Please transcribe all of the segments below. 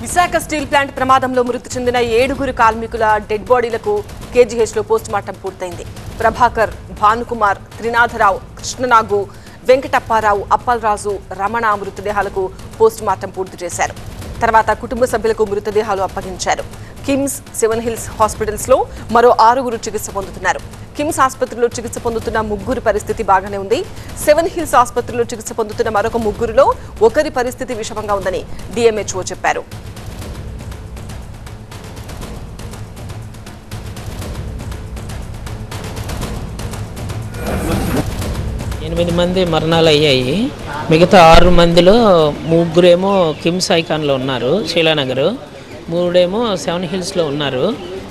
Visakha steel plant ప్రమాదంలో మృతి చెందిన 7 కార్మికుల డెడ్ బాడీలకు కేజీహెచ్లో పోస్టుమార్టం పూర్తయింది. ప్రభాకర్, భానుకుమార్, త్రినాథరావు, కృష్ణనాగు, వెంకటప్పారావు, అప్పలరాజు, రమణ మృతదేహాలకు పోస్టుమార్టం పూర్తి చేశారు. తర్వాత కుటుంబ సభ్యులకు మృతదేహాలు అప్పగించారు. కిమ్స్, సెవెన్ హిల్స్ హాస్పిటల్స్లో మరో 6 చికిత్స పొందుతున్నారు. కిమ్స్ ఆసుపత్రిలో చికిత్స పొందుతున్న 3 పరిస్థితి బాగానే ఉంది. సెవెన్ హిల్స్ ఆసుపత్రిలో చికిత్స పొందుతున్న మరొక 3లో ఒకరి పరిస్థితి విషమంగా ఉందని డిఎంహెచ్ఓ చెప్పారు. ఎనిమిది మంది మరణాలు అయ్యాయి. మిగతా 6 మందిలో 3 కిమ్స్ ఐకాన్లో ఉన్నారు, శీలానగర్. 3 సెవెన్ హిల్స్లో ఉన్నారు.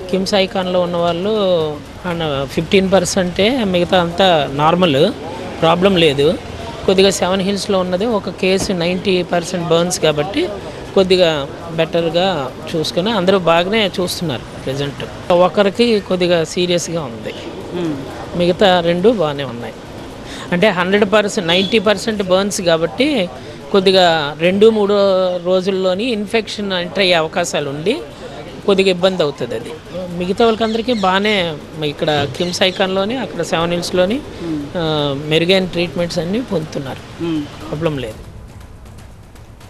కిమ్స్ ఐకాన్లో ఉన్న వాళ్ళు 15%, మిగతా అంతా నార్మల్, ప్రాబ్లం లేదు. కొద్దిగా సెవెన్ హిల్స్లో ఉన్నది ఒక కేసు 90% బర్న్స్ కాబట్టి కొద్దిగా బెటర్గా చూసుకుని అందరూ బాగానే చూస్తున్నారు ప్రజెంట్. ఒకరికి కొద్దిగా సీరియస్గా ఉంది, మిగతా 2 బాగానే ఉన్నాయి. అంటే 100% 90% బర్న్స్ కాబట్టి కొద్దిగా 2-3 రోజుల్లోని ఇన్ఫెక్షన్ ఎంటర్ అయ్యే అవకాశాలు ఉండి కొద్దిగా ఇబ్బంది అవుతుంది. అది మిగతా వాళ్ళకందరికీ బాగానే ఇక్కడ కిమ్స్ ఐకాన్లోని, అక్కడ సెవెన్ హిల్స్లోని మెరుగైన ట్రీట్మెంట్స్ అన్నీ పొందుతున్నారు, ప్రాబ్లం లేదు.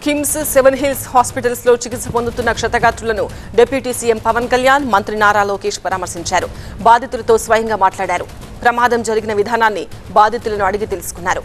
కిమ్స్, సెవెన్ హిల్స్ హాస్పిటల్స్ లో చికిత్స పొందుతున్న క్షతగాత్రులను డిప్యూటీ సీఎం పవన్ కళ్యాణ్, మంత్రి నారా లోకేష్ పరామర్శించారు. బాధితులతో స్వయంగా మాట్లాడారు. ప్రమాదం జరిగిన విధానాన్ని బాధితులను అడిగి తెలుసుకున్నారు.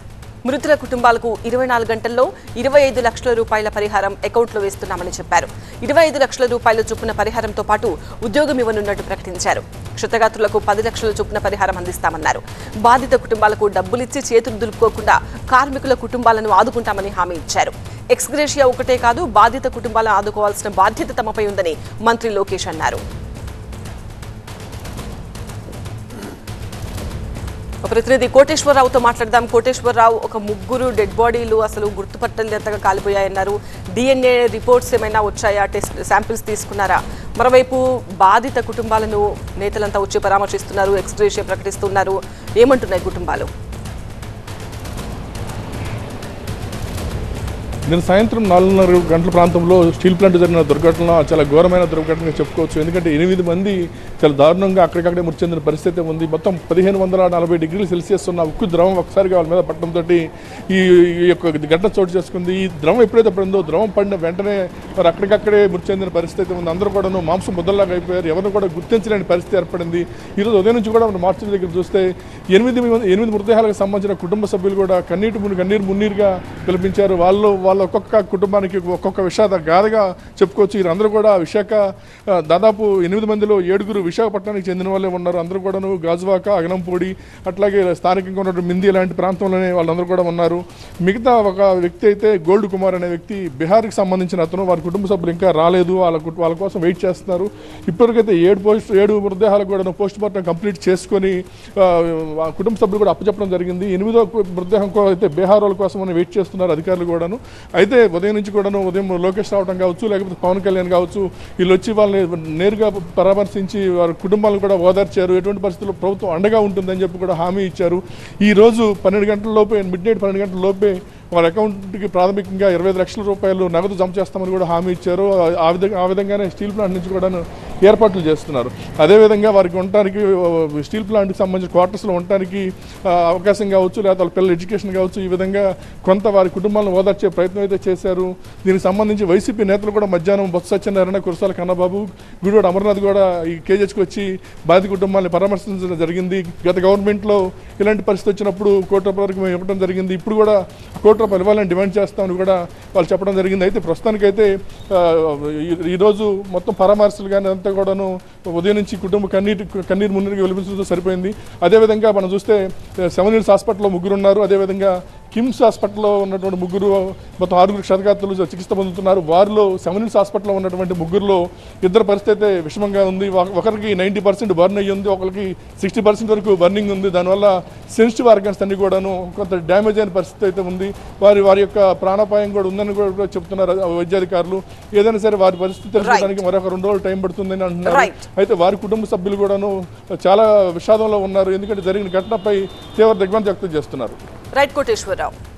మృతుల కుటుంబాలకు 24 గంటల్లో 25 లక్షల రూపాయల పరిహారం అకౌంట్లో వేస్తున్నామని చెప్పారు. 25 లక్షల రూపాయల చొప్పున పరిహారంతో పాటు ఉద్యోగం ఇవ్వనున్నట్టు ప్రకటించారు. క్షతగాత్రులకు 10 లక్షల చొప్పున పరిహారం అందిస్తామన్నారు. బాధిత కుటుంబాలకు డబ్బులిచ్చి చేతులు దులుపుకోకుండా కార్మికుల కుటుంబాలను ఆదుకుంటామని హామీ ఇచ్చారు. ఎక్స్గ్రేషియా ఒకటే కాదు, బాధిత కుటుంబాలను ఆదుకోవాల్సిన బాధ్యత తమపై ఉందని మంత్రి లోకేష్ అన్నారు. ప్రతినిధి కోటేశ్వరరావుతో మాట్లాడదాం. కోటేశ్వరరావు, ఒక 3 డెడ్ బాడీలు అసలు గుర్తుపట్టలేంతగా కాలిపోయాయన్నారు. డిఎన్ఏ రిపోర్ట్స్ ఏమైనా వచ్చాయా? టెస్ట్ శాంపిల్స్ తీసుకున్నారా? మరోవైపు బాధిత కుటుంబాలను నేతలంతా వచ్చి పరామర్శిస్తున్నారు, ఎక్స్గ్రేషియా ప్రకటిస్తున్నారు. ఏమంటున్నాయి కుటుంబాలు? నేను సాయంత్రం 4:30 గంటల ప్రాంతంలో స్టీల్ ప్లాంట్ జరిగిన దుర్ఘటన చాలా ఘోరమైన దుర్ఘటనగా చెప్పుకోవచ్చు. ఎందుకంటే 8 మంది చాలా దారుణంగా అక్కడికక్కడే మృతి చెందిన పరిస్థితి ఉంది. మొత్తం 1540 డిగ్రీల సెల్సియస్ ఉన్న ఉక్కు ద్రవం ఒకసారిగా వాళ్ళ మీద పట్టడంతో ఈ యొక్క ఘటన చోటు చేసుకుంది. ఈ ద్రవం ఎప్పుడైతే పడిందో, ద్రవం పడిన వెంటనే వారు అక్కడికక్కడే మృతి చెందిన పరిస్థితి ఉంది. అందరూ కూడా మాంసం ముద్దల్లాగా అయిపోయారు. ఎవరిని కూడా గుర్తించలేని పరిస్థితి ఏర్పడింది. ఈరోజు ఉదయం నుంచి కూడా మనం మార్చి దగ్గర చూస్తే 8 మృతదేహాలకు సంబంధించిన కుటుంబ సభ్యులు కూడా కన్నీరు మున్నీరుగా పిలిపించారు. వాళ్ళ ఒక్కొక్క కుటుంబానికి ఒక్కొక్క విషాద గాథగా చెప్పుకోవచ్చు. వీరందరూ కూడా దాదాపు 8 మందిలో 7 విశాఖపట్నానికి చెందిన వాళ్ళే ఉన్నారు. అందరూ కూడాను గాజువాక, అగనంపూడి, అట్లాగే స్థానికంగా ఉన్న మింది లాంటి ప్రాంతంలోనే వాళ్ళందరూ కూడా ఉన్నారు. మిగతా ఒక వ్యక్తి అయితే గోల్డ్ కుమార్ అనే వ్యక్తి బీహార్కి సంబంధించిన అతను. వారి కుటుంబ సభ్యులు ఇంకా రాలేదు, వాళ్ళ కోసం వెయిట్ చేస్తున్నారు. ఇప్పటికైతే 7 మృతదేహాలకు కూడా పోస్ట్ మార్టం కంప్లీట్ చేసుకొని కుటుంబ సభ్యులు కూడా అప్పచెప్పడం జరిగింది. 8వ మృతదేహం అయితే బీహార్ వాళ్ళ కోసం వెయిట్ చేస్తున్నారు అధికారులు కూడాను. అయితే ఉదయం నుంచి కూడాను, ఉదయం లోకేష్ రావడం కావచ్చు, లేకపోతే పవన్ కళ్యాణ్ కావచ్చు, వీళ్ళు వచ్చి వాళ్ళని నేరుగా పరామర్శించి వారి కుటుంబాలను కూడా ఓదార్చారు. ఎటువంటి పరిస్థితుల్లో ప్రభుత్వం అండగా ఉంటుందని చెప్పి కూడా హామీ ఇచ్చారు. ఈ రోజు 12 గంటల లోపే, మిడ్నైట్ 12 గంటల లోపే వారి అకౌంట్కి ప్రాథమికంగా 25 లక్షల రూపాయలు నగదు జమ చేస్తామని కూడా హామీ ఇచ్చారు. ఆ విధంగానే స్టీల్ ప్లాంట్ నుంచి కూడా ఏర్పాట్లు చేస్తున్నారు. అదేవిధంగా వారికి ఉండటానికి, స్టీల్ ప్లాంట్కి సంబంధించిన క్వార్టర్స్లో ఉండటానికి అవకాశం కావచ్చు, లేదా వాళ్ళ పిల్లల ఎడ్యుకేషన్ కావచ్చు, ఈ విధంగా కొంత వారి కుటుంబాలను ఓదార్చే ప్రయత్నం అయితే చేశారు. దీనికి సంబంధించి వైసీపీ నేతలు కూడా మధ్యాహ్నం బొత్స సత్యనారాయణ, కురసాల కన్నబాబు, గుడివాడ అమర్నాథ్ కూడా ఈ కేజీహెచ్కి వచ్చి బాధిత కుటుంబాన్ని పరామర్శించడం జరిగింది. గత గవర్నమెంట్లో ఇలాంటి పరిస్థితి వచ్చినప్పుడు ₹1 కోటి వరకు మేము ఇవ్వడం జరిగింది. ఇప్పుడు కూడా ₹1 కోటి ఇవ్వాలని డిమాండ్ చేస్తామని కూడా వాళ్ళు చెప్పడం జరిగింది. అయితే ప్రస్తుతానికైతే ఈరోజు మొత్తం పరామర్శలు కానీ అంతా కూడాను ఉదయం నుంచి కన్నీరు మున్నీరుగా వెలిపించడంతో సరిపోయింది. అదేవిధంగా మనం చూస్తే సెవెన్ హిల్స్ హాస్పిటల్లో 3 ఉన్నారు. అదేవిధంగా కిమ్స్ హాస్పిటల్లో ఉన్నటువంటి 3, మొత్తం 6 క్షతగాత్రులు చికిత్స పొందుతున్నారు. వారిలో సెవెన్ హిల్స్ హాస్పిటల్లో ఉన్నటువంటి 3లో 2 పరిస్థితి అయితే విషమంగా ఉంది. ఒకరికి 90% బర్న్ అయ్యి ఉంది, ఒకరికి 60% వరకు బర్నింగ్ ఉంది. దానివల్ల సెన్సిటివ్ ఆర్గన్స్ అన్ని కూడాను కొంత డ్యామేజ్ అయిన పరిస్థితి అయితే ఉంది. వారి యొక్క ప్రాణాపాయం కూడా ఉందని కూడా చెప్తున్నారు వైద్యాధికారులు. ఏదైనా సరే వారి పరిస్థితి తెలుసుకోవడానికి మరొక 2 రోజులు టైం పడుతుందని అంటున్నారు. అయితే వారి కుటుంబ సభ్యులు కూడాను చాలా విషాదంలో ఉన్నారు. ఎందుకంటే జరిగిన ఘటనపై తీవ్ర దిగ్భ్రాంతి వ్యక్తం చేస్తున్నారు. రైట్ కోటేశ్వరరావు.